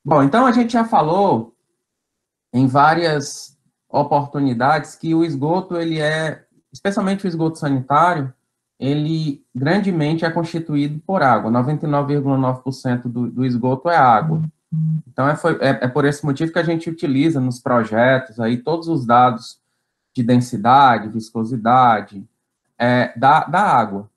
Bom, então a gente já falou em várias oportunidades que o esgoto, ele é, especialmente o esgoto sanitário, ele grandemente é constituído por água. 99,9% do esgoto é água. Então, é por esse motivo que a gente utiliza nos projetos aí todos os dados de densidade, viscosidade da água.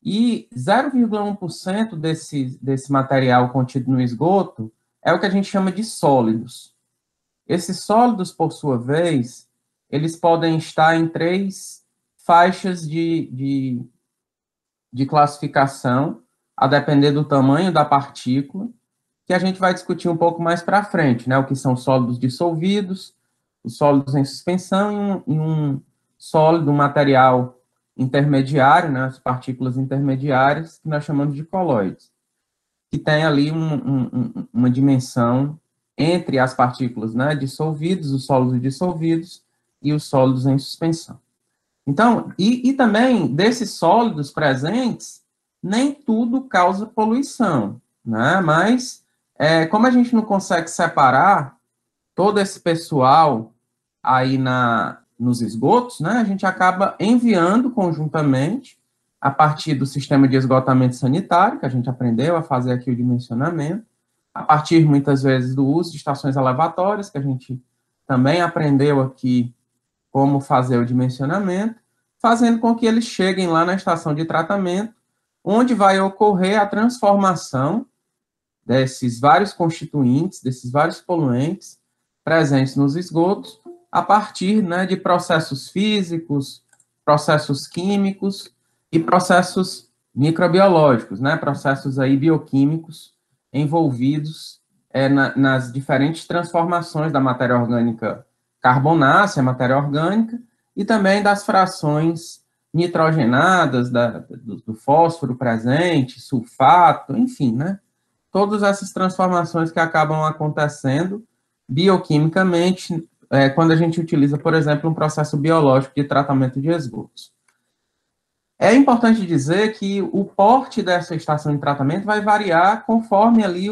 E 0,1% desse material contido no esgoto é o que a gente chama de sólidos. Esses sólidos, por sua vez, eles podem estar em três faixas de classificação, a depender do tamanho da partícula, que a gente vai discutir um pouco mais para frente, né? O que são sólidos dissolvidos, os sólidos em suspensão e um sólido, um material intermediário, né? As partículas intermediárias, que nós chamamos de colóides, que tem ali uma dimensão entre as partículas, né? Dissolvidos, os sólidos dissolvidos e os sólidos em suspensão. Então, e também desses sólidos presentes, nem tudo causa poluição, né? Mas, como a gente não consegue separar todo esse pessoal aí nos esgotos, né? A gente acaba enviando conjuntamente, a partir do sistema de esgotamento sanitário, que a gente aprendeu a fazer aqui o dimensionamento, a partir, muitas vezes, do uso de estações elevatórias, que a gente também aprendeu aqui como fazer o dimensionamento, fazendo com que eles cheguem lá na estação de tratamento, onde vai ocorrer a transformação desses vários constituintes, desses vários poluentes presentes nos esgotos, a partir, né, de processos físicos, processos químicos e processos microbiológicos, né, processos aí bioquímicos envolvidos nas diferentes transformações da matéria orgânica carbonácea, matéria orgânica, e também das frações nitrogenadas, do fósforo presente, sulfato, enfim, né? Todas essas transformações que acabam acontecendo bioquimicamente quando a gente utiliza, por exemplo, um processo biológico de tratamento de esgotos. É importante dizer que o porte dessa estação de tratamento vai variar conforme ali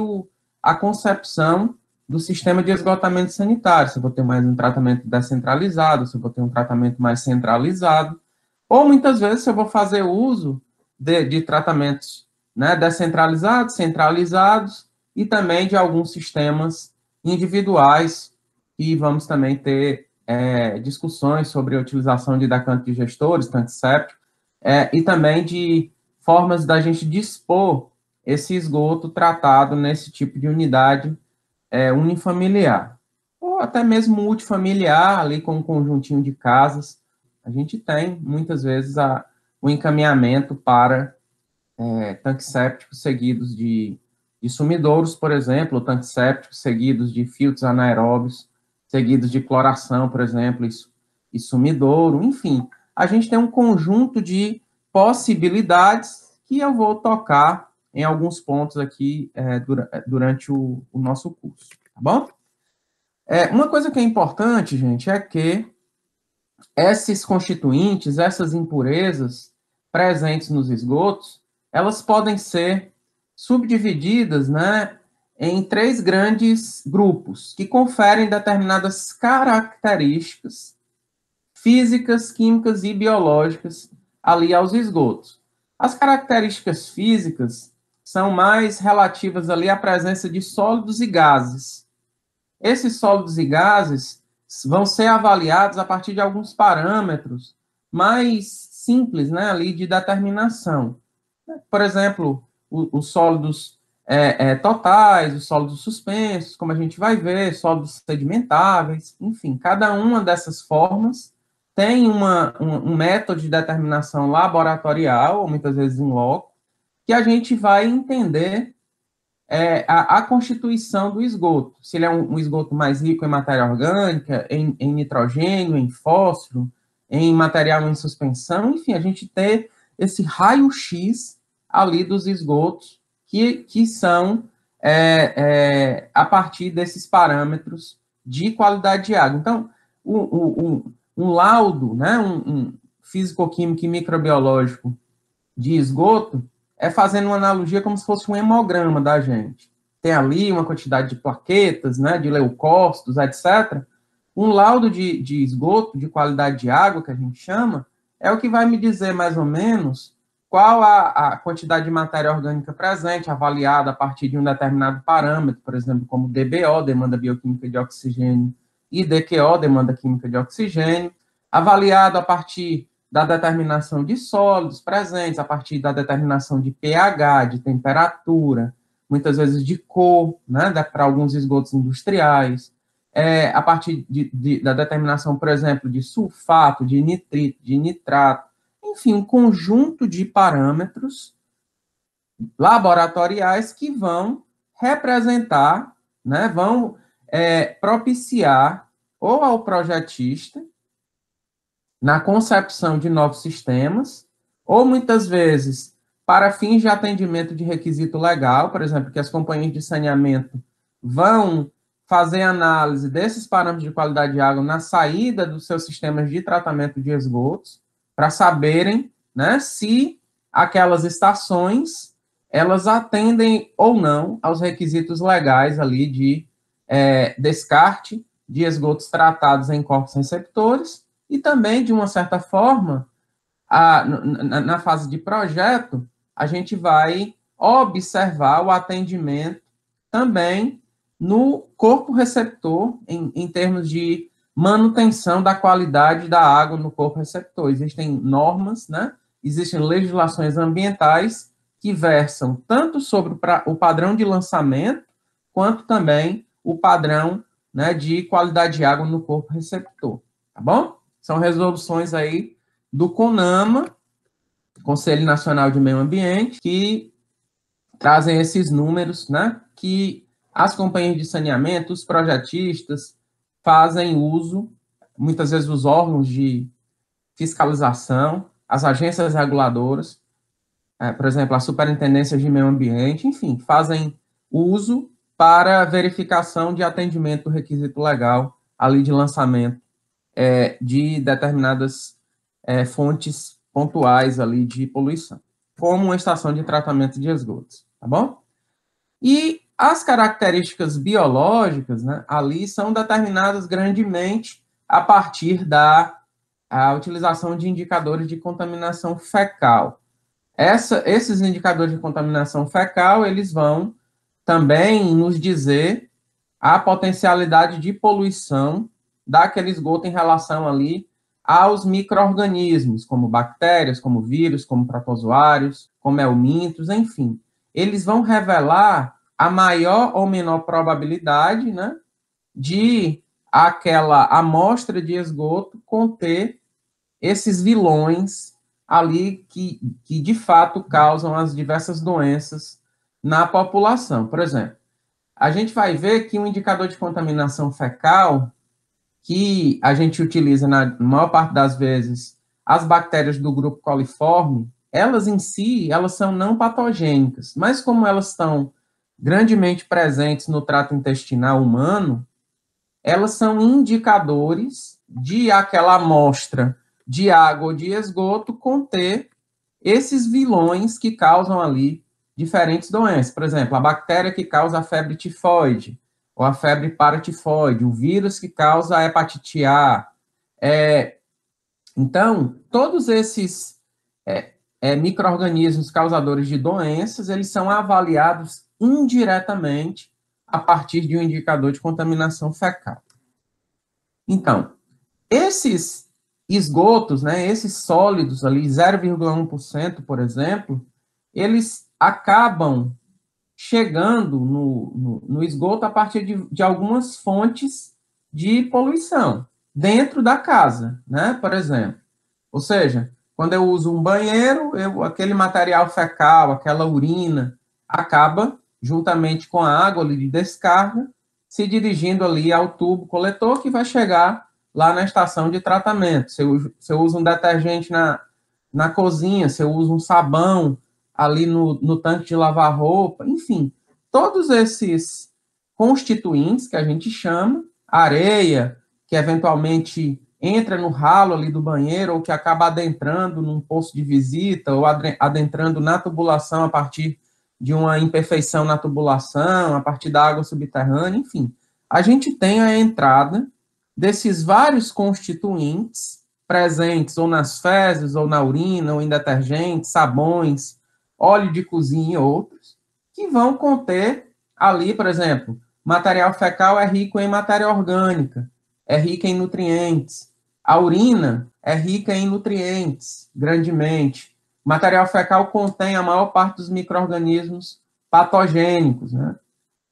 a concepção do sistema de esgotamento sanitário. Se eu vou ter mais um tratamento descentralizado, se eu vou ter um tratamento mais centralizado, ou muitas vezes se eu vou fazer uso de tratamentos, né, descentralizados, centralizados, e também de alguns sistemas individuais, e vamos também ter discussões sobre a utilização de decanto-digestores, tanque séptico, e também de formas da gente dispor esse esgoto tratado nesse tipo de unidade unifamiliar, ou até mesmo multifamiliar, ali com um conjuntinho de casas. A gente tem, muitas vezes, o encaminhamento para tanques sépticos seguidos de sumidouros, por exemplo, tanques sépticos seguidos de filtros anaeróbios, seguidos de cloração, por exemplo, e sumidouro, enfim. A gente tem um conjunto de possibilidades que eu vou tocar em alguns pontos aqui durante o nosso curso, tá bom? Uma coisa que é importante, gente, é que esses constituintes, essas impurezas presentes nos esgotos, elas podem ser subdivididas, né, em três grandes grupos, que conferem determinadas características físicas, químicas e biológicas ali aos esgotos. As características físicas são mais relativas ali à presença de sólidos e gases. Esses sólidos e gases vão ser avaliados a partir de alguns parâmetros mais simples, né, ali de determinação. Por exemplo, os sólidos totais, os sólidos suspensos, como a gente vai ver, sólidos sedimentáveis, enfim, cada uma dessas formas tem um método de determinação laboratorial, ou muitas vezes em loco, que a gente vai entender a constituição do esgoto. Se ele é um esgoto mais rico em matéria orgânica, em nitrogênio, em fósforo, em material em suspensão, enfim, a gente ter esse raio-x ali dos esgotos que são a partir desses parâmetros de qualidade de água. Então, um laudo, né, um físico-químico e microbiológico de esgoto, fazendo uma analogia como se fosse um hemograma da gente. tem ali uma quantidade de plaquetas, né, de leucócitos, etc., um laudo de esgoto, de qualidade de água, que a gente chama, é o que vai me dizer mais ou menos qual a quantidade de matéria orgânica presente, avaliada a partir de um determinado parâmetro, por exemplo, como DBO, demanda bioquímica de oxigênio, e DQO, demanda química de oxigênio, avaliado a partir da determinação de sólidos presentes, a partir da determinação de pH, de temperatura, muitas vezes de cor, né, para alguns esgotos industriais, a partir da determinação, por exemplo, de sulfato, de nitrito, de nitrato, enfim, um conjunto de parâmetros laboratoriais que vão representar, né, vão propiciar ou ao projetista na concepção de novos sistemas, ou muitas vezes para fins de atendimento de requisito legal, por exemplo, que as companhias de saneamento vão fazer análise desses parâmetros de qualidade de água na saída dos seus sistemas de tratamento de esgotos, para saberem, né, se aquelas estações elas atendem ou não aos requisitos legais ali de descarte de esgotos tratados em corpos receptores e também, de uma certa forma, na fase de projeto, a gente vai observar o atendimento também no corpo receptor, em termos de manutenção da qualidade da água no corpo receptor. Existem normas, né? Existem legislações ambientais que versam tanto sobre o padrão de lançamento, quanto também o padrão, né, de qualidade de água no corpo receptor, tá bom? São resoluções aí do CONAMA, Conselho Nacional de Meio Ambiente, que trazem esses números, né, que as companhias de saneamento, os projetistas, fazem uso, muitas vezes os órgãos de fiscalização, as agências reguladoras, por exemplo, a Superintendência de Meio Ambiente, enfim, fazem uso para verificação de atendimento do requisito legal ali de lançamento de determinadas fontes pontuais ali de poluição, como uma estação de tratamento de esgotos, tá bom? E as características biológicas, né, ali são determinadas grandemente a partir da utilização de indicadores de contaminação fecal. Esses indicadores de contaminação fecal, eles vão também nos dizer a potencialidade de poluição daquele esgoto em relação ali aos micro-organismos, como bactérias, como vírus, como protozoários, como helmintos, enfim. Eles vão revelar a maior ou menor probabilidade, né, de aquela amostra de esgoto conter esses vilões ali que de fato causam as diversas doenças na população. Por exemplo, a gente vai ver que um indicador de contaminação fecal, que a gente utiliza na maior parte das vezes, as bactérias do grupo coliforme, elas em si, elas são não patogênicas, mas como elas estão grandemente presentes no trato intestinal humano, elas são indicadores de aquela amostra de água ou de esgoto conter esses vilões que causam ali diferentes doenças. Por exemplo, a bactéria que causa a febre tifoide, ou a febre paratifoide, o vírus que causa a hepatite A. Então, todos esses micro-organismos causadores de doenças, eles são avaliados indiretamente a partir de um indicador de contaminação fecal. Então, esses esgotos, né, esses sólidos ali, 0,1%, por exemplo, eles acabam chegando no esgoto a partir de algumas fontes de poluição dentro da casa, né, por exemplo. Ou seja, quando eu uso um banheiro, aquele material fecal, aquela urina, acaba, juntamente com a água ali de descarga, se dirigindo ali ao tubo coletor que vai chegar lá na estação de tratamento. Se eu uso um detergente na cozinha, se eu uso um sabão ali no tanque de lavar roupa, enfim, todos esses constituintes que a gente chama, areia, que eventualmente entra no ralo ali do banheiro, ou que acaba adentrando num posto de visita, ou adentrando na tubulação a partir de uma imperfeição na tubulação, a partir da água subterrânea, enfim. A gente tem a entrada desses vários constituintes presentes ou nas fezes, ou na urina, ou em detergentes, sabões, óleo de cozinha e outros, que vão conter ali, por exemplo, material fecal é rico em matéria orgânica, é rica em nutrientes. A urina é rica em nutrientes, grandemente. O material fecal contém a maior parte dos micro-organismos patogênicos, né?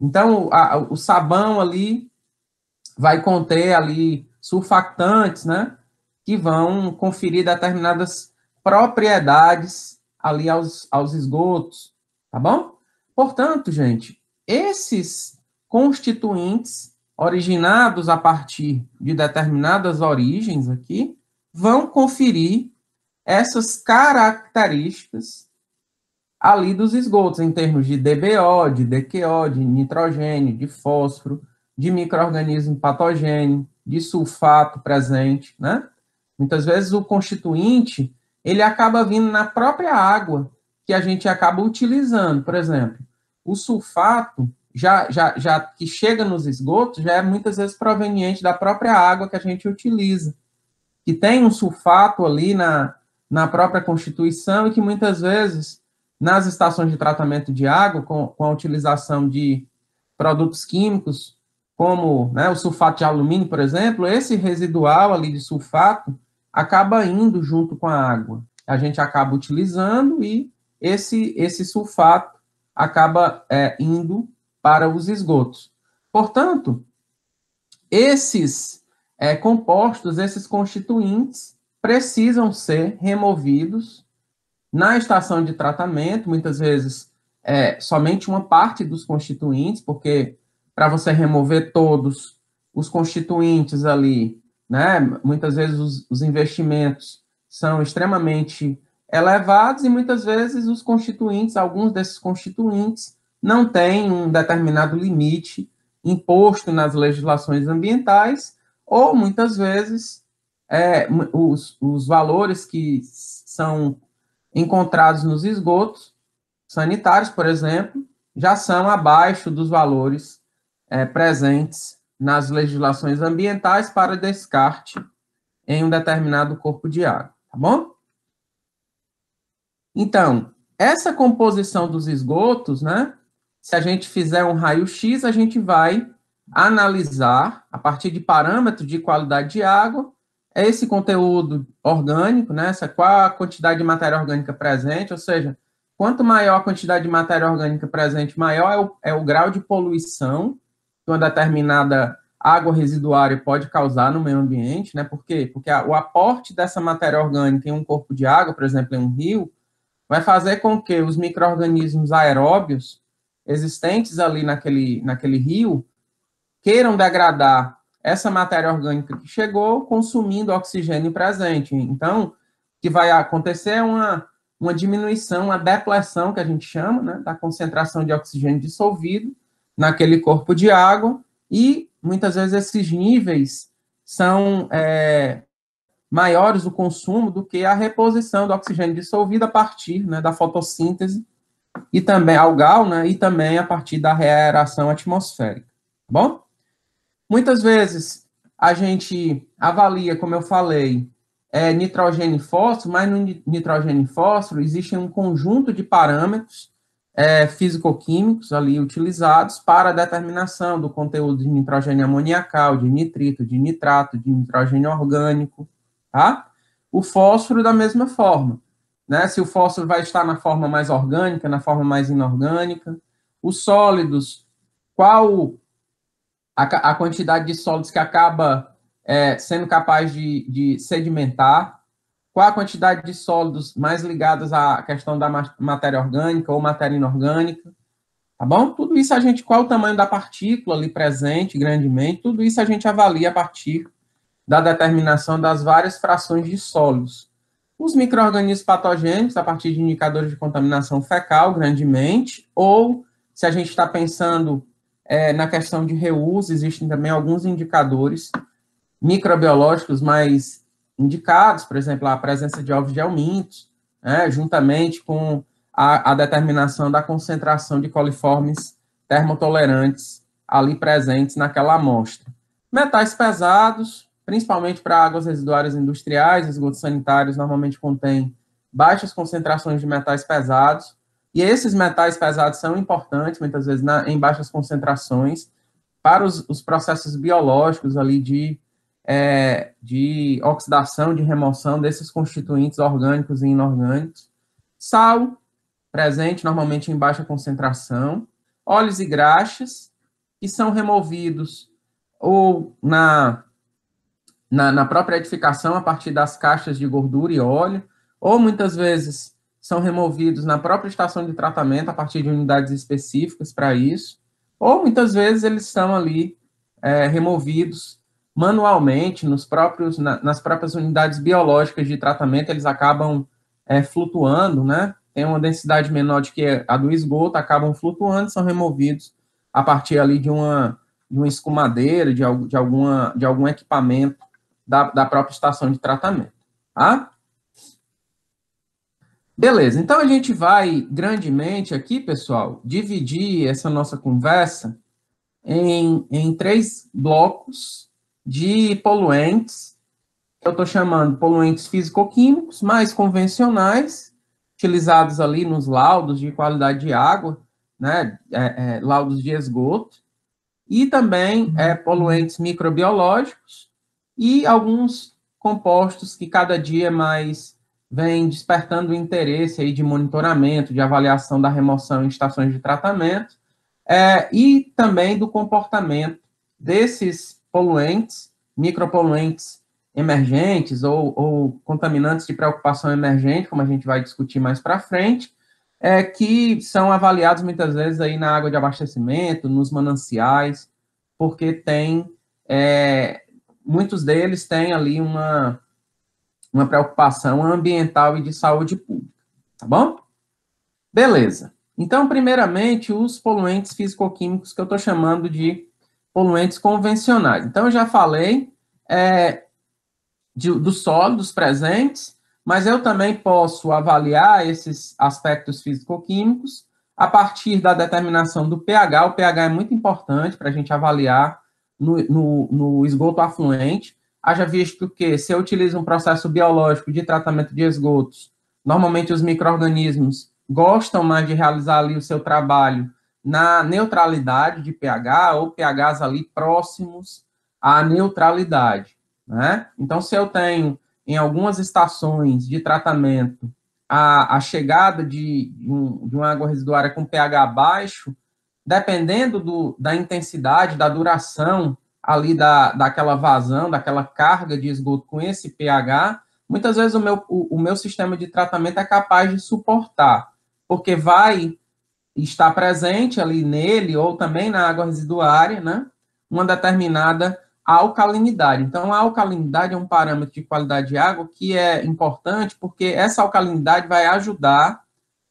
Então, o sabão ali vai conter ali surfactantes, né? Que vão conferir determinadas propriedades ali aos esgotos, tá bom? Portanto, gente, esses constituintes originados a partir de determinadas origens aqui vão conferir essas características ali dos esgotos, em termos de DBO, de DQO, de nitrogênio, de fósforo, de micro-organismo patogênio, de sulfato presente, né? Muitas vezes o constituinte, ele acaba vindo na própria água que a gente acaba utilizando. Por exemplo, o sulfato, já que chega nos esgotos, já é muitas vezes proveniente da própria água que a gente utiliza, que tem um sulfato ali na própria constituição e que muitas vezes, nas estações de tratamento de água, com a utilização de produtos químicos, como, né, o sulfato de alumínio, por exemplo, esse residual ali de sulfato acaba indo junto com a água. A gente acaba utilizando e esse sulfato acaba indo para os esgotos. Portanto, esses compostos, esses constituintes, precisam ser removidos na estação de tratamento, muitas vezes somente uma parte dos constituintes, porque para você remover todos os constituintes ali, né, muitas vezes os investimentos são extremamente elevados e muitas vezes os constituintes, alguns desses constituintes, não têm um determinado limite imposto nas legislações ambientais, ou muitas vezes os valores que são encontrados nos esgotos sanitários, por exemplo, já são abaixo dos valores presentes nas legislações ambientais para descarte em um determinado corpo de água, tá bom? Então, essa composição dos esgotos, né, se a gente fizer um raio-x, a gente vai analisar, a partir de parâmetros de qualidade de água, esse conteúdo orgânico, né, qual a quantidade de matéria orgânica presente, ou seja, quanto maior a quantidade de matéria orgânica presente, maior é o grau de poluição que uma determinada água residuária pode causar no meio ambiente, né? Por quê? Porque o aporte dessa matéria orgânica em um corpo de água, por exemplo, em um rio, vai fazer com que os micro-organismos aeróbios existentes ali naquele rio queiram degradar essa matéria orgânica que chegou, consumindo o oxigênio presente. Então, o que vai acontecer é uma diminuição, uma depleção, que a gente chama, né, da concentração de oxigênio dissolvido naquele corpo de água, e muitas vezes esses níveis são maiores o consumo do que a reposição do oxigênio dissolvido a partir, né, da fotossíntese e também algal, né, e também a partir da reaeração atmosférica, tá bom? Muitas vezes a gente avalia, como eu falei, nitrogênio e fósforo, mas no nitrogênio e fósforo existe um conjunto de parâmetros físico-químicos ali utilizados para a determinação do conteúdo de nitrogênio amoniacal, de nitrito, de nitrato, de nitrogênio orgânico, tá? O fósforo da mesma forma, né? Se o fósforo vai estar na forma mais orgânica, na forma mais inorgânica. Os sólidos, qual a quantidade de sólidos que acaba sendo capaz de sedimentar, qual a quantidade de sólidos mais ligados à questão da matéria orgânica ou matéria inorgânica, tá bom? Tudo isso qual o tamanho da partícula ali presente, grandemente, tudo isso a gente avalia a partir da determinação das várias frações de sólidos. Os micro-organismos patogênicos, a partir de indicadores de contaminação fecal, grandemente, ou se a gente está pensando na questão de reuso, existem também alguns indicadores microbiológicos mais indicados, por exemplo, a presença de ovos de helmintos, juntamente com a determinação da concentração de coliformes termotolerantes ali presentes naquela amostra. Metais pesados, principalmente para águas residuárias industriais, esgotos sanitários normalmente contêm baixas concentrações de metais pesados, e esses metais pesados são importantes, muitas vezes em baixas concentrações, para os processos biológicos ali de oxidação, de remoção desses constituintes orgânicos e inorgânicos. Sal, presente normalmente em baixa concentração. Óleos e graxas, que são removidos ou na própria edificação a partir das caixas de gordura e óleo, ou muitas vezes são removidos na própria estação de tratamento a partir de unidades específicas para isso, ou muitas vezes eles são ali removidos manualmente nas próprias unidades biológicas de tratamento, eles acabam flutuando, né? Tem uma densidade menor do que a do esgoto, acabam flutuando, são removidos a partir ali de uma escumadeira, de algum equipamento da própria estação de tratamento, tá? Beleza, então a gente vai grandemente aqui, pessoal, dividir essa nossa conversa em 3 blocos de poluentes, que eu estou chamando poluentes físico-químicos, mais convencionais, utilizados ali nos laudos de qualidade de água, né, laudos de esgoto, e também poluentes microbiológicos e alguns compostos que cada dia mais vem despertando o interesse aí de monitoramento, de avaliação da remoção em estações de tratamento, e também do comportamento desses poluentes, micropoluentes emergentes ou contaminantes de preocupação emergente, como a gente vai discutir mais para frente, que são avaliados muitas vezes aí na água de abastecimento, nos mananciais, porque muitos deles têm ali uma preocupação ambiental e de saúde pública, tá bom? Beleza. Então, primeiramente, os poluentes físico-químicos que eu estou chamando de poluentes convencionais. Então, eu já falei dos sólidos presentes, mas eu também posso avaliar esses aspectos físico-químicos a partir da determinação do pH. O pH é muito importante para a gente avaliar no esgoto afluente. Haja visto que, se eu utilizo um processo biológico de tratamento de esgotos, normalmente os micro-organismos gostam mais de realizar ali o seu trabalho na neutralidade de pH, ou pHs ali próximos à neutralidade, né? Então, se eu tenho, em algumas estações de tratamento, a chegada de uma água residuária com pH baixo, dependendo da intensidade, da duração ali daquela vazão, daquela carga de esgoto com esse pH, muitas vezes o meu sistema de tratamento é capaz de suportar, porque vai estar presente ali nele, ou também na água residuária, né, uma determinada alcalinidade. Então, a alcalinidade é um parâmetro de qualidade de água que é importante, porque essa alcalinidade vai ajudar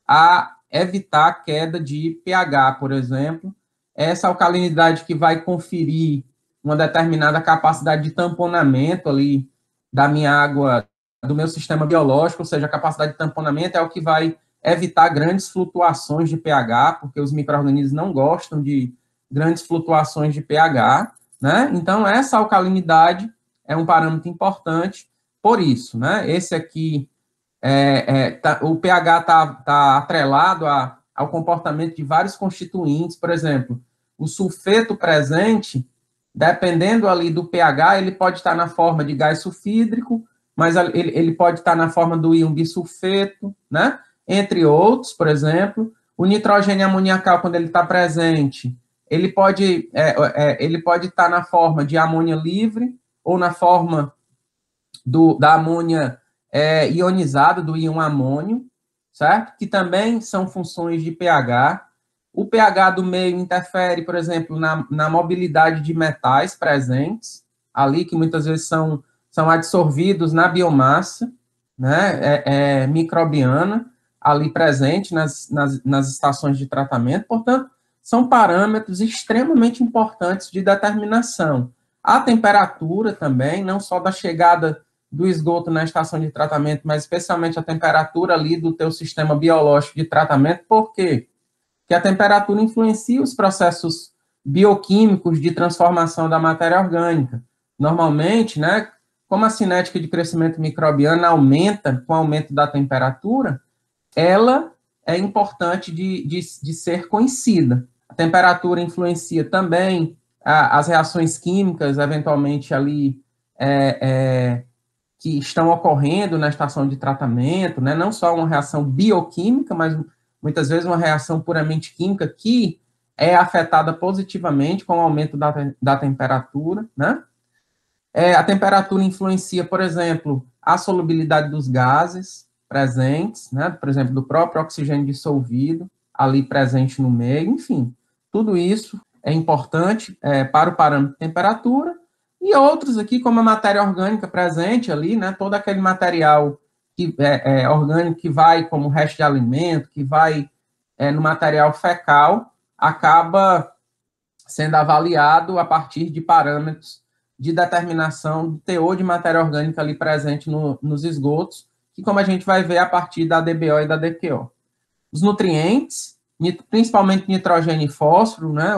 a evitar a queda de pH, por exemplo. Essa alcalinidade que vai conferir uma determinada capacidade de tamponamento ali da minha água, do meu sistema biológico, ou seja, a capacidade de tamponamento é o que vai evitar grandes flutuações de pH, porque os micro-organismos não gostam de grandes flutuações de pH, né? Então, essa alcalinidade é um parâmetro importante por isso, né? Esse aqui, o pH está atrelado ao comportamento de vários constituintes, por exemplo, o sulfeto presente, dependendo ali do pH, ele pode estar na forma de gás sulfídrico, mas ele pode estar na forma do íon bisulfeto, né? Entre outros, por exemplo. O nitrogênio amoniacal, quando ele está presente, ele pode estar na forma de amônia livre, ou na forma da amônia ionizada, do íon amônio, certo? Que também são funções de pH. O pH do meio interfere, por exemplo, na mobilidade de metais presentes, ali que muitas vezes são absorvidos na biomassa, né, microbiana, ali presente nas estações de tratamento. Portanto, são parâmetros extremamente importantes de determinação. A temperatura também, não só da chegada do esgoto na estação de tratamento, mas especialmente a temperatura ali do teu sistema biológico de tratamento. Por quê? Porque a temperatura influencia os processos bioquímicos de transformação da matéria orgânica. Normalmente, né, como a cinética de crescimento microbiano aumenta com o aumento da temperatura, ela é importante de ser conhecida. A temperatura influencia também as reações químicas, eventualmente ali, que estão ocorrendo na estação de tratamento, né? Não só uma reação bioquímica, mas muitas vezes uma reação puramente química que é afetada positivamente com o aumento da temperatura, né? A temperatura influencia, por exemplo, a solubilidade dos gases presentes, né? Por exemplo, do próprio oxigênio dissolvido ali presente no meio, enfim, tudo isso é importante para o parâmetro de temperatura, e outros aqui, como a matéria orgânica presente ali, né? Todo aquele material que orgânico que vai como resto de alimento, que vai no material fecal, acaba sendo avaliado a partir de parâmetros de determinação do teor de matéria orgânica ali presente nos esgotos, que como a gente vai ver a partir da DBO e da DQO. Os nutrientes, principalmente nitrogênio e fósforo, né,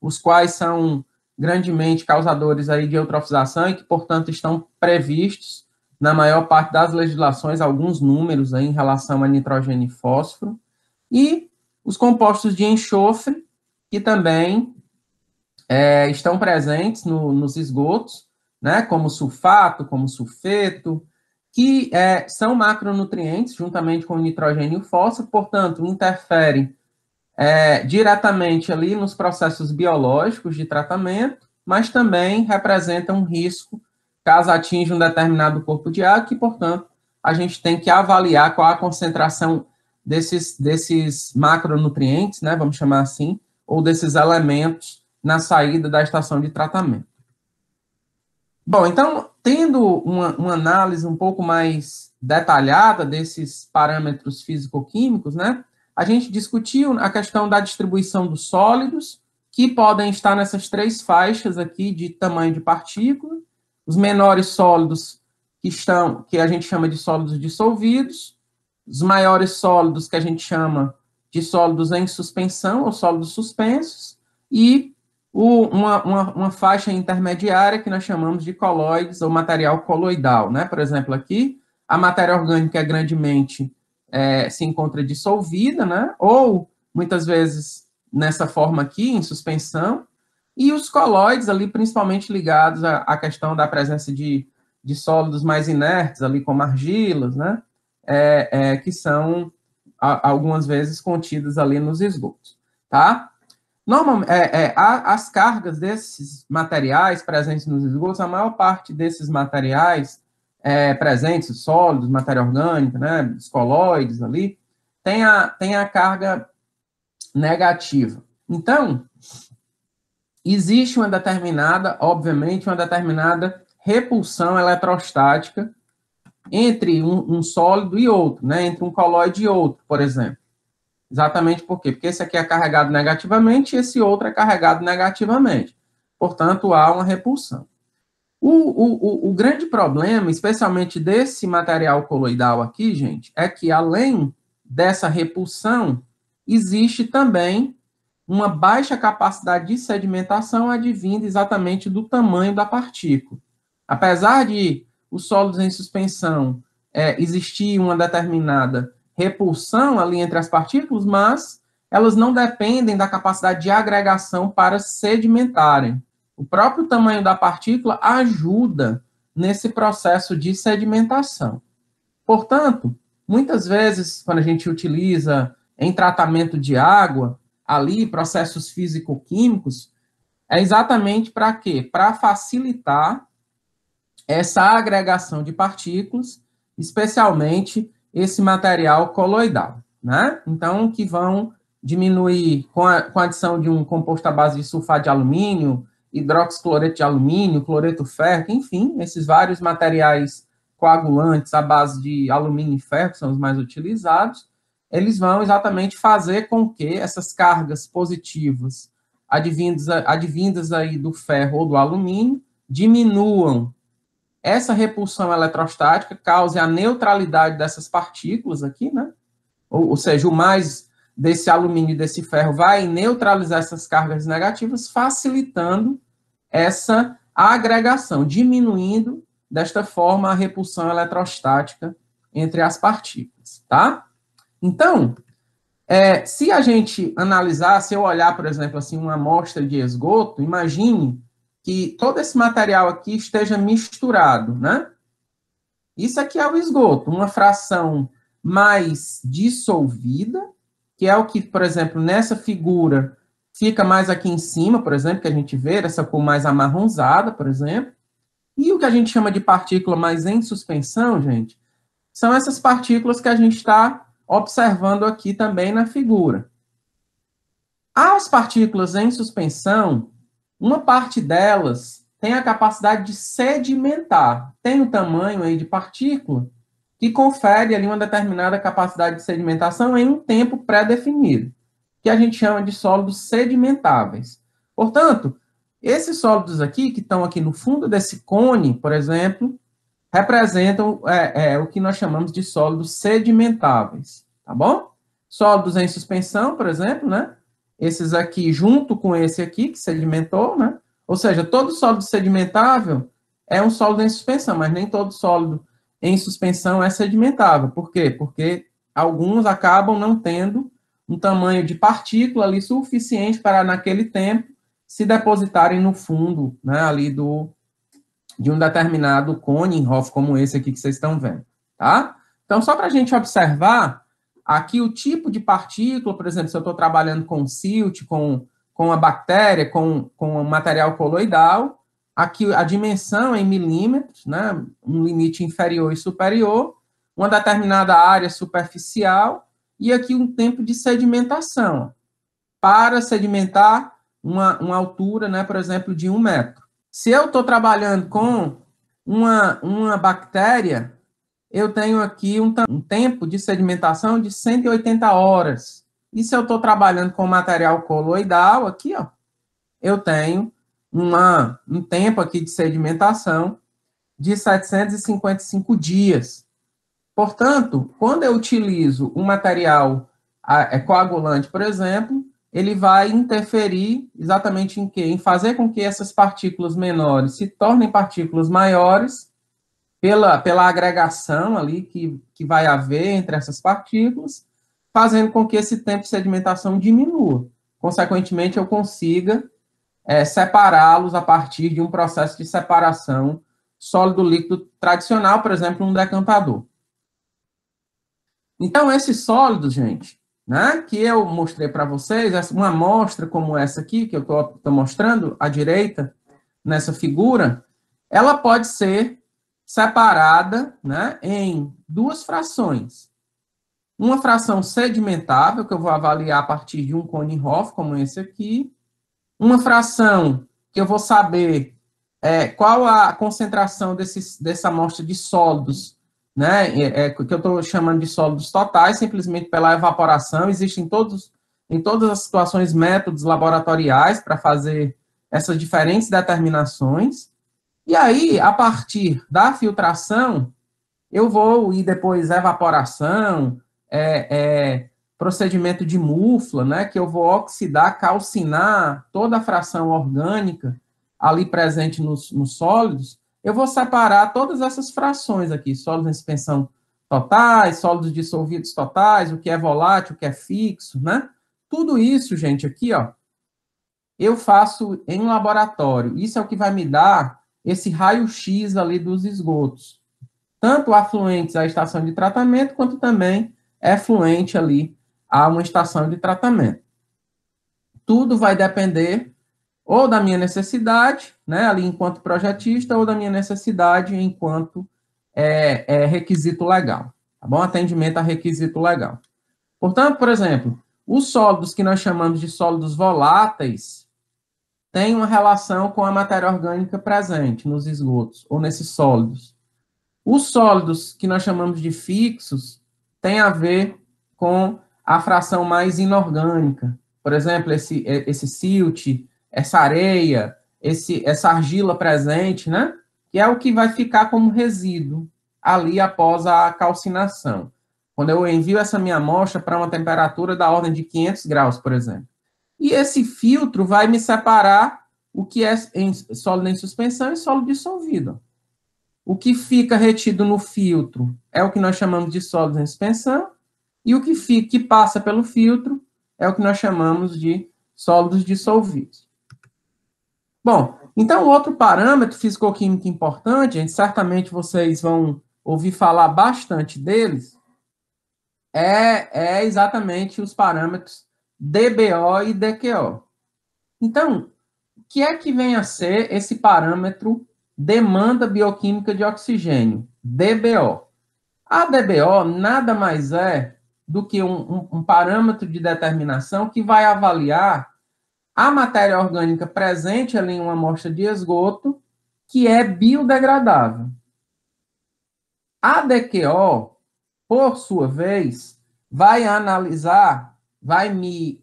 os quais são grandemente causadores aí de eutrofização e que, portanto, estão previstos na maior parte das legislações, alguns números aí em relação a nitrogênio e fósforo, e os compostos de enxofre, que também estão presentes nos esgotos, né, como sulfato, como sulfeto, que são macronutrientes, juntamente com o nitrogênio e o fósforo, portanto, interferem diretamente ali nos processos biológicos de tratamento, mas também representam um risco caso atinja um determinado corpo de água, que, portanto, a gente tem que avaliar qual a concentração desses macronutrientes, né, vamos chamar assim, ou desses elementos na saída da estação de tratamento. Bom, então, tendo uma análise um pouco mais detalhada desses parâmetros físico-químicos, né, a gente discutiu a questão da distribuição dos sólidos, que podem estar nessas três faixas aqui de tamanho de partícula, os menores sólidos que a gente chama de sólidos dissolvidos, os maiores sólidos que a gente chama de sólidos em suspensão ou sólidos suspensos, e uma faixa intermediária que nós chamamos de colóides ou material coloidal, né? Por exemplo, aqui, a matéria orgânica grandemente se encontra dissolvida, né? Ou, muitas vezes, nessa forma aqui, em suspensão, e os colóides ali, principalmente ligados à questão da presença de sólidos mais inertes, ali como argilas, né? Que são, algumas vezes, contidas ali nos esgotos, tá? Normalmente, as cargas desses materiais presentes nos esgotos, a maior parte desses materiais presentes, sólidos, matéria orgânica, né, os colóides ali, tem a carga negativa. Então, existe obviamente, uma determinada repulsão eletrostática entre um sólido e outro, né, entre um colóide e outro, por exemplo. Exatamente por quê? Porque esse aqui é carregado negativamente e esse outro é carregado negativamente. Portanto, há uma repulsão. O grande problema, especialmente desse material coloidal aqui, gente, é que além dessa repulsão, existe também uma baixa capacidade de sedimentação advinda exatamente do tamanho da partícula. Apesar de os sólidos em suspensão existir uma determinada repulsão ali entre as partículas, mas elas não dependem da capacidade de agregação para sedimentarem. O próprio tamanho da partícula ajuda nesse processo de sedimentação. Portanto, muitas vezes, quando a gente utiliza em tratamento de água, ali, processos físico-químicos, é exatamente para quê? Para facilitar essa agregação de partículas, especialmente esse material coloidal, né? Então, que vão diminuir com a adição de um composto à base de sulfato de alumínio, hidroxicloreto de alumínio, cloreto férrico, enfim, esses vários materiais coagulantes à base de alumínio e ferro, que são os mais utilizados, eles vão exatamente fazer com que essas cargas positivas advindas aí do ferro ou do alumínio diminuam essa repulsão eletrostática cause a neutralidade dessas partículas aqui, né? Ou seja, o mais desse alumínio e desse ferro vai neutralizar essas cargas negativas, facilitando essa agregação, diminuindo, desta forma, a repulsão eletrostática entre as partículas, tá? Então, se a gente analisar, se eu olhar, por exemplo, assim, uma amostra de esgoto, imagine que todo esse material aqui esteja misturado, né? Isso aqui é o esgoto, uma fração mais dissolvida, que é o que, por exemplo, nessa figura fica mais aqui em cima, por exemplo, que a gente vê, essa cor mais amarronzada, por exemplo. E o que a gente chama de partícula mais em suspensão, gente, são essas partículas que a gente está observando aqui também na figura. As partículas em suspensão, uma parte delas tem a capacidade de sedimentar. Tem o tamanho aí de partícula que confere ali uma determinada capacidade de sedimentação em um tempo pré-definido, que a gente chama de sólidos sedimentáveis. Portanto, esses sólidos aqui, que estão aqui no fundo desse cone, por exemplo, representam o que nós chamamos de sólidos sedimentáveis, tá bom? Sólidos em suspensão, por exemplo, né? Esses aqui junto com esse aqui, que sedimentou, né? Ou seja, todo sólido sedimentável é um sólido em suspensão, mas nem todo sólido em suspensão é sedimentável. Por quê? Porque alguns acabam não tendo um tamanho de partícula ali suficiente para, naquele tempo, se depositarem no fundo, né, ali de um determinado cone como esse aqui que vocês estão vendo, tá? Então, só para a gente observar, aqui o tipo de partícula, por exemplo, se eu estou trabalhando com silt, com a bactéria, com o material coloidal, aqui a dimensão é em milímetros, né, um limite inferior e superior, uma determinada área superficial, e aqui um tempo de sedimentação, para sedimentar uma altura, né, por exemplo, de 1 metro. Se eu estou trabalhando com uma bactéria, eu tenho aqui um tempo de sedimentação de 180 horas. E se eu estou trabalhando com material coloidal, aqui, ó, eu tenho um tempo aqui de sedimentação de 755 dias. Portanto, quando eu utilizo um material coagulante, por exemplo, ele vai interferir exatamente em quê? Em fazer com que essas partículas menores se tornem partículas maiores pela agregação ali que vai haver entre essas partículas, fazendo com que esse tempo de sedimentação diminua. Consequentemente, eu consiga separá-los a partir de um processo de separação sólido-líquido tradicional, por exemplo, um decantador. Então, esses sólidos, gente, né, que eu mostrei para vocês, uma amostra como essa aqui, que eu estou mostrando à direita, nessa figura, ela pode ser separada, né, em duas frações. Uma fração sedimentável, que eu vou avaliar a partir de um cone Hoff, como esse aqui. Uma fração que eu vou saber qual a concentração dessa amostra de sólidos, né, que eu estou chamando de sólidos totais, simplesmente pela evaporação. Existem em todas as situações métodos laboratoriais para fazer essas diferentes determinações. E aí, a partir da filtração, eu vou ir depois evaporação, procedimento de mufla, né, que eu vou oxidar, calcinar toda a fração orgânica ali presente nos sólidos. Eu vou separar todas essas frações aqui, sólidos em suspensão totais, sólidos dissolvidos totais, o que é volátil, o que é fixo, né? Tudo isso, gente, aqui, ó, eu faço em laboratório. Isso é o que vai me dar esse raio-x ali dos esgotos. Tanto afluentes à estação de tratamento, quanto também efluente ali a uma estação de tratamento. Tudo vai depender ou da minha necessidade, né, ali enquanto projetista, ou da minha necessidade enquanto requisito legal, tá bom? Atendimento a requisito legal. Portanto, por exemplo, os sólidos que nós chamamos de sólidos voláteis têm uma relação com a matéria orgânica presente nos esgotos, ou nesses sólidos. Os sólidos que nós chamamos de fixos têm a ver com a fração mais inorgânica. Por exemplo, esse silt, essa areia, essa argila presente, né? que é o que vai ficar como resíduo ali após a calcinação. Quando eu envio essa minha amostra para uma temperatura da ordem de 500 graus, por exemplo. E esse filtro vai me separar o que é sólido em suspensão e sólido dissolvido. O que fica retido no filtro é o que nós chamamos de sólidos em suspensão, e o que passa pelo filtro é o que nós chamamos de sólidos dissolvidos. Bom, então outro parâmetro físico-químico importante, gente, certamente vocês vão ouvir falar bastante deles, é exatamente os parâmetros DBO e DQO. Então, o que é que vem a ser esse parâmetro demanda bioquímica de oxigênio, DBO? A DBO nada mais é do que um parâmetro de determinação que vai avaliar a matéria orgânica presente ali em uma amostra de esgoto que é biodegradável. A DQO, por sua vez, vai analisar, vai me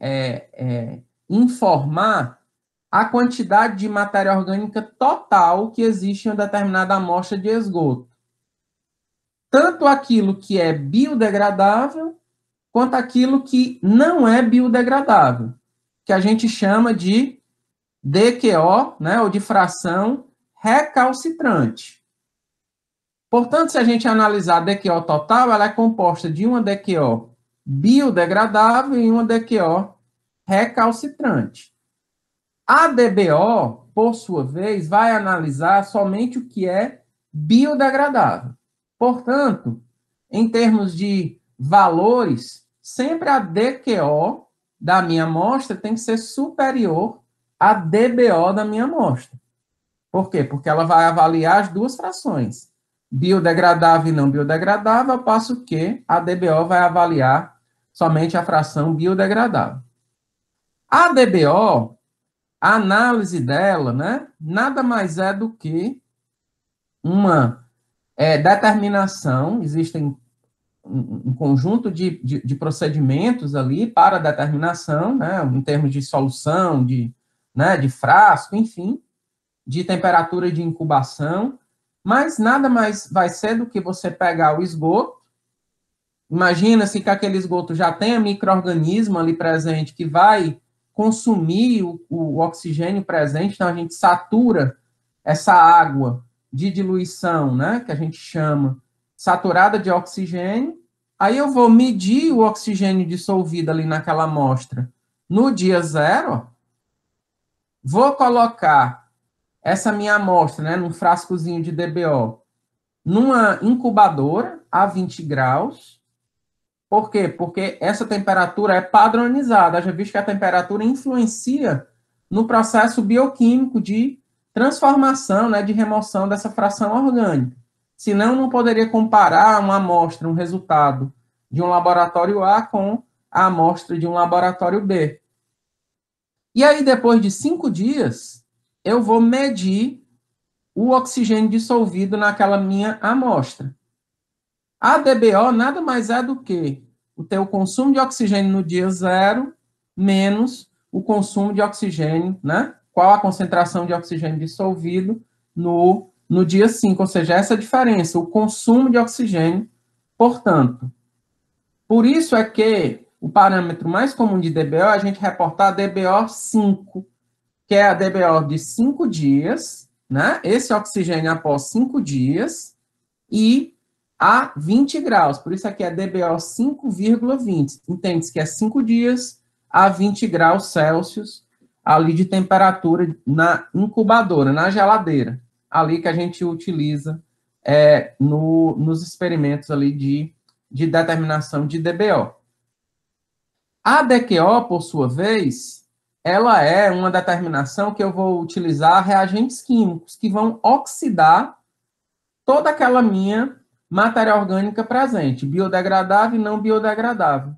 informar a quantidade de matéria orgânica total que existe em uma determinada amostra de esgoto. Tanto aquilo que é biodegradável, quanto aquilo que não é biodegradável, que a gente chama de DQO, né, ou de fração recalcitrante. Portanto, se a gente analisar a DQO total, ela é composta de uma DQO biodegradável e uma DQO recalcitrante. A DBO, por sua vez, vai analisar somente o que é biodegradável. Portanto, em termos de valores, sempre a DQO da minha amostra tem que ser superior à DBO da minha amostra. Por quê? Porque ela vai avaliar as duas frações, biodegradável e não biodegradável, ao passo que a DBO vai avaliar somente a fração biodegradável. A DBO, a análise dela, né, nada mais é do que uma determinação, existem um conjunto de procedimentos ali para a determinação, né, em termos de solução, de frasco, enfim, de temperatura de incubação, mas nada mais vai ser do que você pegar o esgoto, imagina-se que aquele esgoto já tenha micro-organismo ali presente que vai consumir o oxigênio presente, então a gente satura essa água de diluição, né, que a gente chama saturada de oxigênio, aí eu vou medir o oxigênio dissolvido ali naquela amostra no dia zero, vou colocar essa minha amostra, né, num frascozinho de DBO, numa incubadora a 20 graus. Por quê? Porque essa temperatura é padronizada. Já visto que a temperatura influencia no processo bioquímico de transformação, né, de remoção dessa fração orgânica. Senão, não poderia comparar uma amostra, um resultado de um laboratório A com a amostra de um laboratório B. E aí, depois de 5 dias, eu vou medir o oxigênio dissolvido naquela minha amostra. A DBO nada mais é do que o teu consumo de oxigênio no dia zero menos o consumo de oxigênio, né? Qual a concentração de oxigênio dissolvido no dia 5, ou seja, essa diferença, o consumo de oxigênio, portanto. Por isso é que o parâmetro mais comum de DBO é a gente reportar a DBO 5, que é a DBO de 5 dias, né? Esse oxigênio após 5 dias e a 20 graus. Por isso aqui é DBO 5,20. Entende-se que é 5 dias a 20 graus Celsius ali de temperatura na incubadora, na geladeira, ali que a gente utiliza nos experimentos ali de determinação de DBO. A DQO, por sua vez, ela é uma determinação que eu vou utilizar reagentes químicos que vão oxidar toda aquela minha matéria orgânica presente, biodegradável e não biodegradável.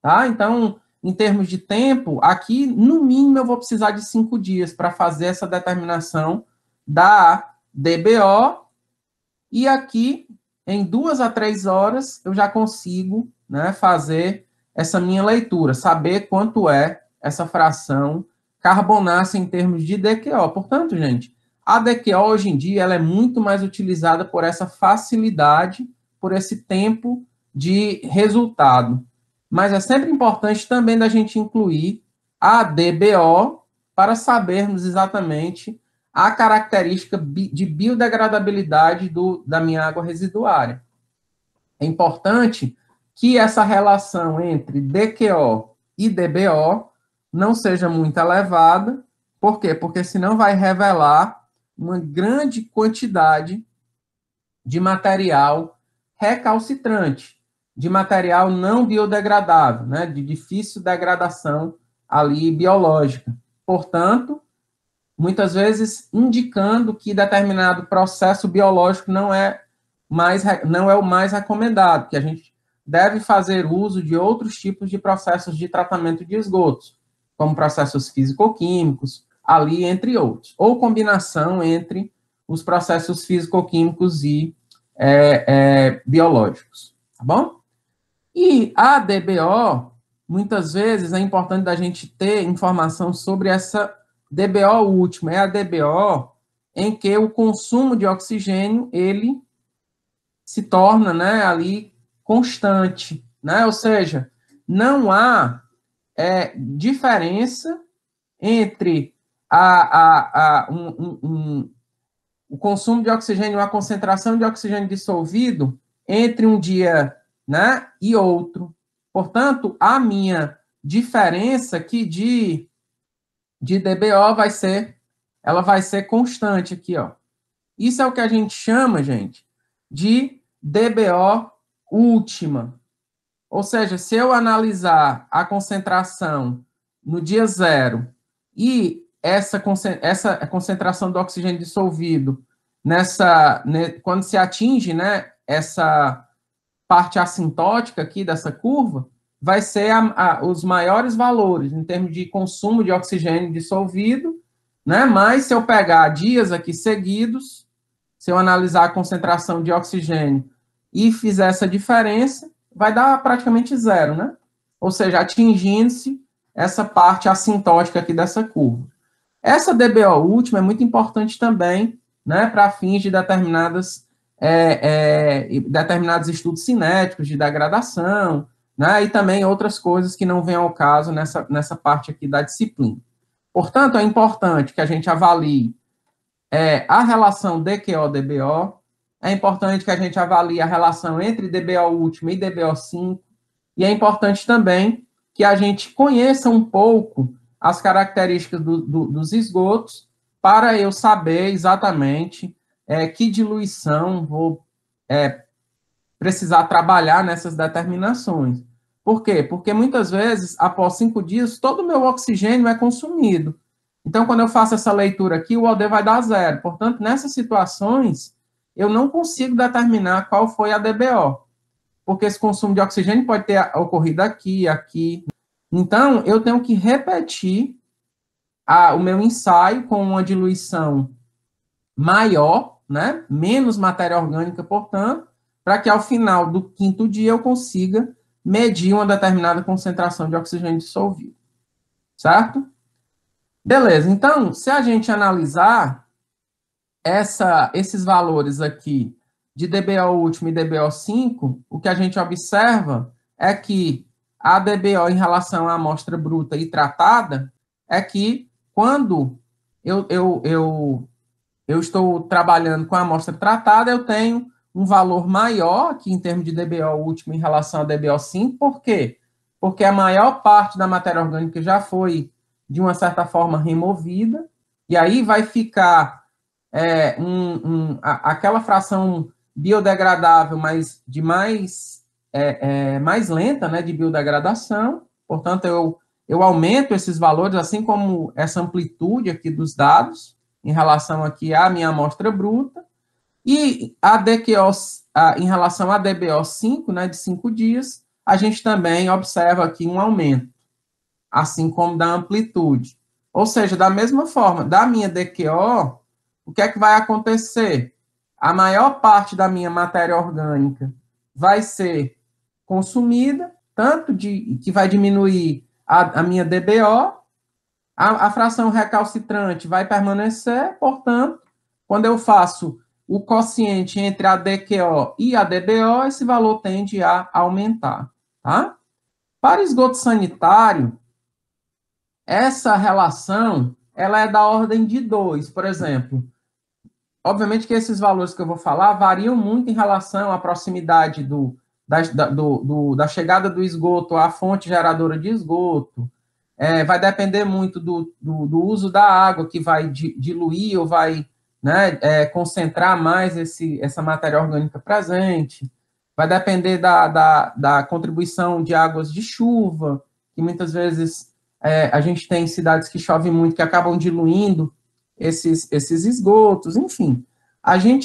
Tá? Então, em termos de tempo, aqui, no mínimo, eu vou precisar de 5 dias para fazer essa determinação da DBO, e aqui, em 2 a 3 horas, eu já consigo, né, fazer essa minha leitura, saber quanto é essa fração carbonácea em termos de DQO. Portanto, gente, A DQO, hoje em dia, ela é muito mais utilizada por essa facilidade, por esse tempo de resultado. Mas é sempre importante também da gente incluir a DBO para sabermos exatamente a característica de biodegradabilidade da minha água residuária. É importante que essa relação entre DQO e DBO não seja muito elevada. Por quê? Porque senão vai revelar uma grande quantidade de material recalcitrante, de material não biodegradável, né, de difícil degradação ali biológica. Portanto, muitas vezes indicando que determinado processo biológico não é o mais recomendado, que a gente deve fazer uso de outros tipos de processos de tratamento de esgotos, como processos físico-químicos, ali entre outros, ou combinação entre os processos físico-químicos e biológicos, tá bom? E a DBO, muitas vezes é importante da gente ter informação sobre essa DBO última, é a DBO em que o consumo de oxigênio, ele se torna, né, ali constante, né? Ou seja, não há diferença entre o consumo de oxigênio, a concentração de oxigênio dissolvido entre um dia, né, e outro. Portanto, a minha diferença aqui de DBO ela vai ser constante aqui, ó. Isso é o que a gente chama, gente, de DBO última. Ou seja, se eu analisar a concentração no dia zero e essa concentração do oxigênio dissolvido quando se atinge, né, essa parte assintótica aqui dessa curva, vai ser os maiores valores em termos de consumo de oxigênio dissolvido, né? Mas se eu pegar dias aqui seguidos, se eu analisar a concentração de oxigênio e fizer essa diferença, vai dar praticamente zero, né? Ou seja, atingindo-se essa parte assintótica aqui dessa curva. Essa DBO última é muito importante também, né, para fins de determinados estudos cinéticos de degradação, né, e também outras coisas que não vêm ao caso nessa parte aqui da disciplina. Portanto, é importante que a gente avalie a relação DQO-DBO, é importante que a gente avalie a relação entre DBO última e DBO5, e é importante também que a gente conheça um pouco as características dos esgotos, para eu saber exatamente que diluição vou precisar trabalhar nessas determinações. Por quê? Porque muitas vezes, após 5 dias, todo o meu oxigênio é consumido. Então, quando eu faço essa leitura aqui, o OD vai dar zero. Portanto, nessas situações, eu não consigo determinar qual foi a DBO, porque esse consumo de oxigênio pode ter ocorrido aqui, aqui. Então, eu tenho que repetir o meu ensaio com uma diluição maior, né, menos matéria orgânica, portanto, para que ao final do 5º dia eu consiga medir uma determinada concentração de oxigênio dissolvido. Certo? Beleza, então, se a gente analisar esses valores aqui de DBO último e DBO5, o que a gente observa é que a DBO em relação à amostra bruta e tratada é que quando eu estou trabalhando com a amostra tratada, eu tenho um valor maior aqui em termos de DBO último em relação a DBO5. Por quê? Porque a maior parte da matéria orgânica já foi, de uma certa forma, removida, e aí vai ficar aquela fração biodegradável, mas de mais lenta, né, de biodegradação. Portanto, eu aumento esses valores, assim como essa amplitude aqui dos dados, em relação aqui à minha amostra bruta, e a DQO, em relação a DBO5, né, de 5 dias, a gente também observa aqui um aumento, assim como da amplitude. Ou seja, da mesma forma, da minha DQO, o que é que vai acontecer? A maior parte da minha matéria orgânica vai ser consumida, tanto que vai diminuir a minha DBO, a fração recalcitrante vai permanecer, portanto, quando eu faço o quociente entre a DQO e a DBO, esse valor tende a aumentar, tá? Para esgoto sanitário, essa relação, ela é da ordem de 2, por exemplo. Obviamente que esses valores que eu vou falar variam muito em relação à proximidade da chegada do esgoto à fonte geradora de esgoto. Vai depender muito do uso da água, que vai diluir ou vai, né, concentrar mais essa matéria orgânica presente. Vai depender da contribuição de águas de chuva, que muitas vezes a gente tem cidades que chove muito, que acabam diluindo esses esgotos, enfim.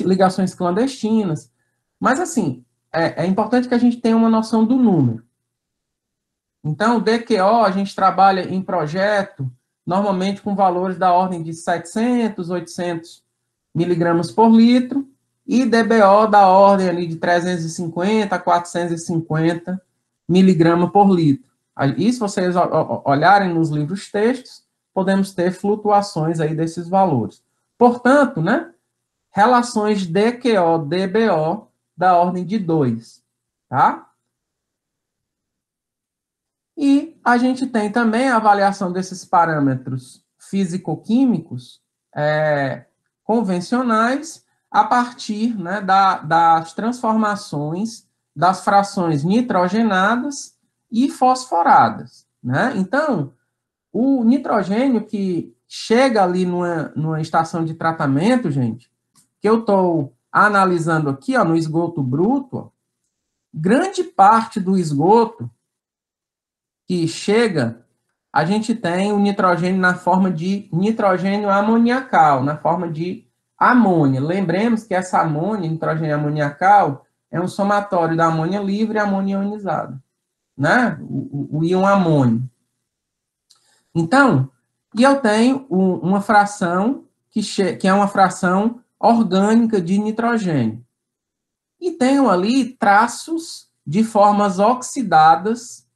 Ligações clandestinas. Mas, assim, é importante que a gente tenha uma noção do número. Então, o DQO, a gente trabalha em projeto, normalmente com valores da ordem de 700, 800 miligramas por litro, e DBO da ordem ali de 350 a 450 miligramas por litro. E se vocês olharem nos livros textos, podemos ter flutuações aí desses valores. Portanto, né, relações DQO-DBO da ordem de 2, tá? E a gente tem também a avaliação desses parâmetros físico-químicos convencionais a partir, né, das transformações das frações nitrogenadas e fosforadas, né? Então, o nitrogênio que chega ali numa estação de tratamento, gente, que eu estou analisando aqui, ó, no esgoto bruto, ó, grande parte do esgoto que chega, a gente tem o nitrogênio na forma de nitrogênio amoniacal, na forma de amônia. Lembremos que essa amônia, nitrogênio amoniacal, é um somatório da amônia livre e amônia ionizada, né? O íon amônio. Então, e eu tenho uma fração que é uma fração orgânica de nitrogênio. E tenho ali traços de formas oxidadas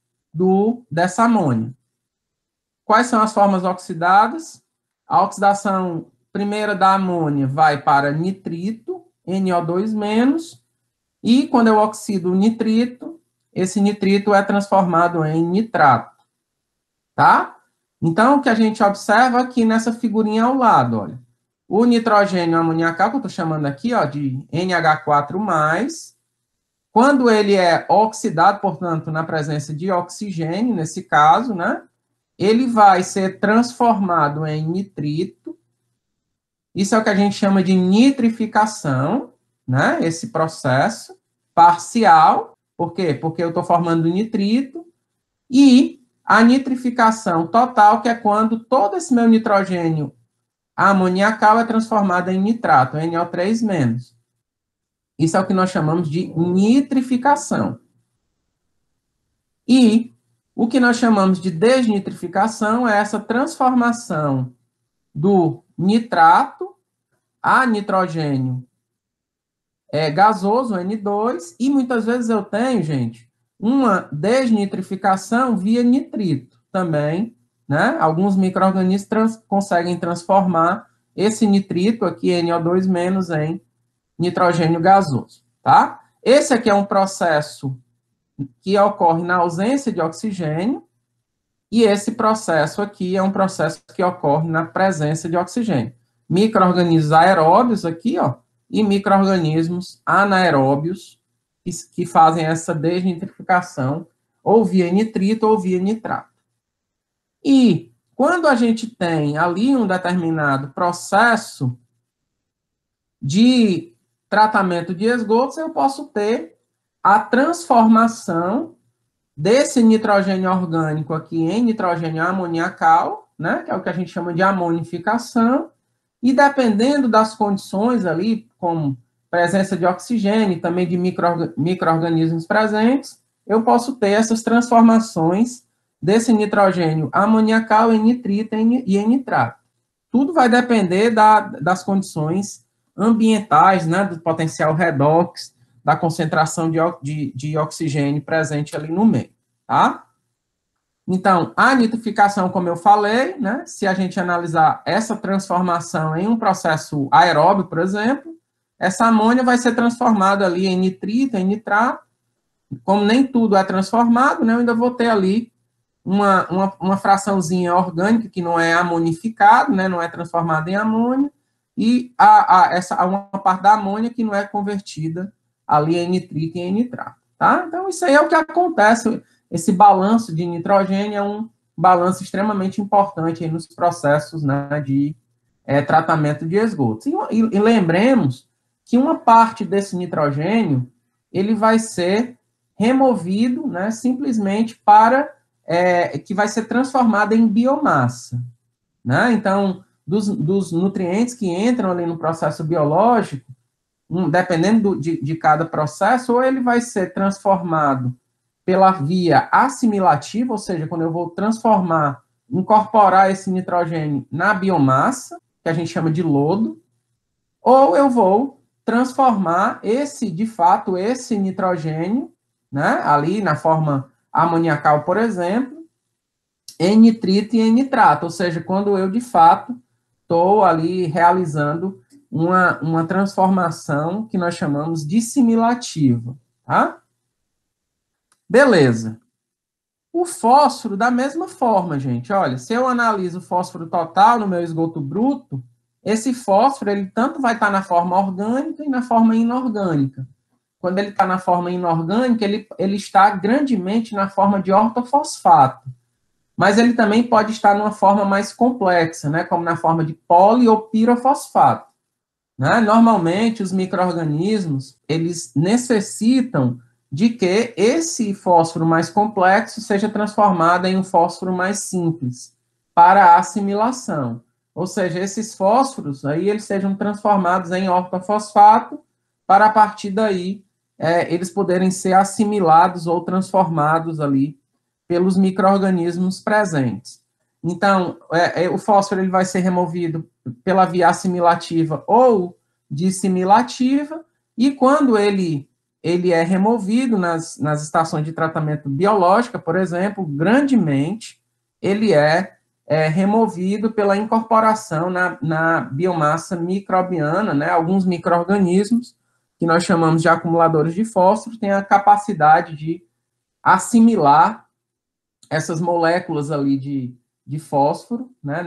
dessa amônia. Quais são as formas oxidadas? A oxidação primeira da amônia vai para nitrito, NO2-, e quando eu oxido o nitrito, esse nitrito é transformado em nitrato, tá? Então, o que a gente observa aqui nessa figurinha ao lado, olha, o nitrogênio amoniacal, que eu estou chamando aqui, ó, de NH4+, quando ele é oxidado, portanto, na presença de oxigênio, nesse caso, né, ele vai ser transformado em nitrito. Isso é o que a gente chama de nitrificação, né, esse processo parcial. Por quê? Porque eu estou formando nitrito. E a nitrificação total, que é quando todo esse meu nitrogênio amoniacal é transformado em nitrato, NO3-. Isso é o que nós chamamos de nitrificação. E o que nós chamamos de desnitrificação é essa transformação do nitrato a nitrogênio gasoso, N2, e muitas vezes eu tenho, gente, uma desnitrificação via nitrito também, né? Alguns micro-organismos conseguem transformar esse nitrito aqui, NO2-, em nitrogênio gasoso, tá? Esse aqui é um processo que ocorre na ausência de oxigênio, e esse processo aqui é um processo que ocorre na presença de oxigênio. Micro-organismos aeróbios aqui, ó, e micro-organismos anaeróbios que fazem essa desnitrificação ou via nitrito ou via nitrato. E quando a gente tem ali um determinado processo de tratamento de esgotos, eu posso ter a transformação desse nitrogênio orgânico aqui em nitrogênio amoniacal, né, que é o que a gente chama de amonificação, e dependendo das condições ali, como presença de oxigênio, também de micro-organismos presentes, eu posso ter essas transformações desse nitrogênio amoniacal em nitrito e em nitrato. Tudo vai depender das condições ambientais, né, do potencial redox, da concentração de oxigênio presente ali no meio, tá? Então, a nitrificação, como eu falei, né, se a gente analisar essa transformação em um processo aeróbio, por exemplo, essa amônia vai ser transformada ali em nitrito, em nitrato. Como nem tudo é transformado, né, eu ainda vou ter ali uma fraçãozinha orgânica que não é amonificado, né, não é transformada em amônia, e uma parte da amônia que não é convertida ali em nitrito e em nitrato, tá? Então, isso aí é o que acontece. Esse balanço de nitrogênio é um balanço extremamente importante aí nos processos, né, de tratamento de esgotos. E lembremos que uma parte desse nitrogênio ele vai ser removido, né, simplesmente para que vai ser transformado em biomassa, né? Então, dos nutrientes que entram ali no processo biológico, dependendo de cada processo, ou ele vai ser transformado pela via assimilativa, ou seja, quando eu vou transformar, incorporar esse nitrogênio na biomassa, que a gente chama de lodo, ou eu vou transformar de fato, esse nitrogênio, né, ali na forma amoniacal, por exemplo, em nitrito e em nitrato, ou seja, quando eu, de fato, estou ali realizando uma transformação que nós chamamos de dissimilativa, tá? Beleza. O fósforo, da mesma forma, gente, olha, se eu analiso o fósforo total no meu esgoto bruto, esse fósforo, ele tanto vai estar na forma orgânica e na forma inorgânica. Quando ele está na forma inorgânica, ele está grandemente na forma de ortofosfato. Mas ele também pode estar numa forma mais complexa, né, como na forma de poli ou pirofosfato. Né? Normalmente, os micro-organismos, eles necessitam de que esse fósforo mais complexo seja transformado em um fósforo mais simples para a assimilação. Ou seja, esses fósforos aí eles sejam transformados em ortofosfato para a partir daí eles poderem ser assimilados ou transformados ali pelos micro-organismos presentes. Então, o fósforo ele vai ser removido pela via assimilativa ou dissimilativa, e quando ele é removido nas estações de tratamento biológica, por exemplo, grandemente, ele removido pela incorporação na biomassa microbiana, né? Alguns micro-organismos, que nós chamamos de acumuladores de fósforo, têm a capacidade de assimilar essas moléculas ali de fósforo, né,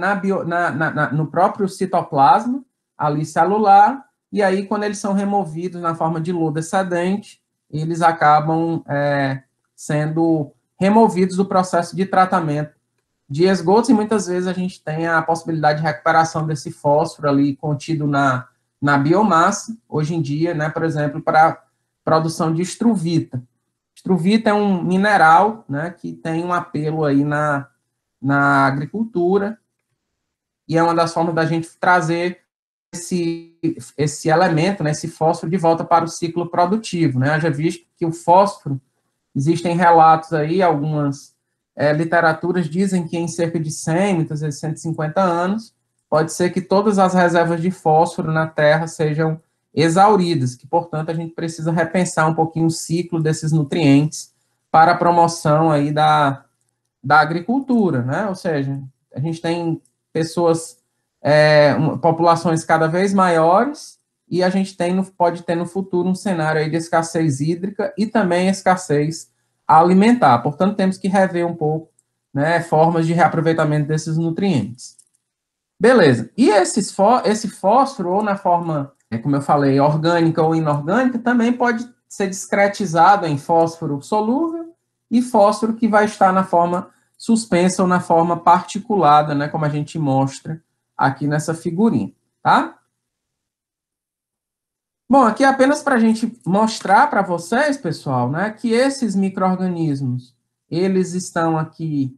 no próprio citoplasma, ali celular, e aí, quando eles são removidos na forma de lodo excedente, eles acabam sendo removidos do processo de tratamento de esgotos, e muitas vezes a gente tem a possibilidade de recuperação desse fósforo ali contido na biomassa, hoje em dia, né, por exemplo, para produção de estruvita. Estruvita é um mineral, né, que tem um apelo aí na agricultura, e é uma das formas da gente trazer esse elemento, né, esse fósforo de volta para o ciclo produtivo, né? Já visto que o fósforo, existem relatos aí, algumas literaturas dizem que em cerca de 100, muitas vezes 150 anos, pode ser que todas as reservas de fósforo na Terra sejam exauridas, que, portanto, a gente precisa repensar um pouquinho o ciclo desses nutrientes para a promoção aí da agricultura, né? Ou seja, a gente tem pessoas, populações cada vez maiores, e a gente pode ter no futuro um cenário aí de escassez hídrica e também escassez alimentar. Portanto, temos que rever um pouco, né, formas de reaproveitamento desses nutrientes. Beleza. E esse fósforo, ou na forma, como eu falei, orgânica ou inorgânica, também pode ser discretizado em fósforo solúvel e fósforo que vai estar na forma suspensa ou na forma particulada, né, como a gente mostra aqui nessa figurinha, tá? Bom, aqui é apenas para a gente mostrar para vocês, pessoal, né, que esses micro-organismos, eles estão aqui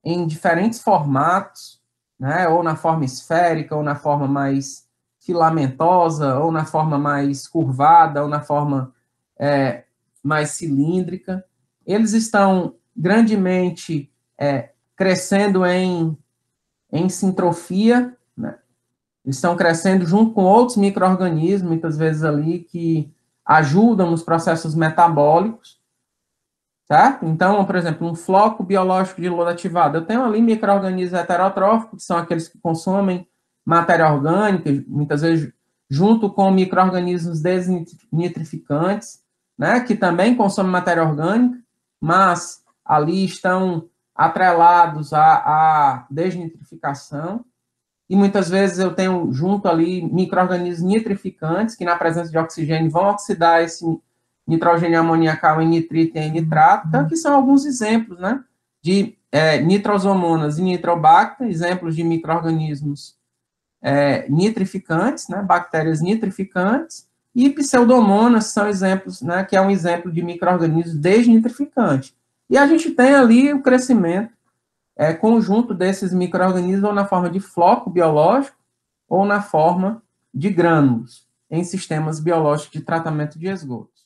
em diferentes formatos, né, ou na forma esférica, ou na forma mais filamentosa, ou na forma mais curvada, ou na forma mais cilíndrica. Eles estão grandemente crescendo em sintrofia, né? Estão crescendo junto com outros micro-organismos, muitas vezes ali, que ajudam nos processos metabólicos. certo? Então, por exemplo, um floco biológico de lodo ativado, eu tenho ali micro-organismos heterotróficos, que são aqueles que consomem matéria orgânica, muitas vezes junto com micro-organismos desnitrificantes, né, que também consomem matéria orgânica, mas ali estão atrelados à desnitrificação, e muitas vezes eu tenho junto ali micro-organismos nitrificantes, que na presença de oxigênio vão oxidar esse nitrogênio amoniacal em nitrito e em nitrato, então que são alguns exemplos, né, de nitrosomonas e nitrobacter, exemplos de micro-organismos nitrificantes, né, bactérias nitrificantes, e pseudomonas são exemplos, né, que é um exemplo de micro-organismo desnitrificante. E a gente tem ali o crescimento conjunto desses micro-organismos ou na forma de floco biológico ou na forma de grânulos em sistemas biológicos de tratamento de esgoto.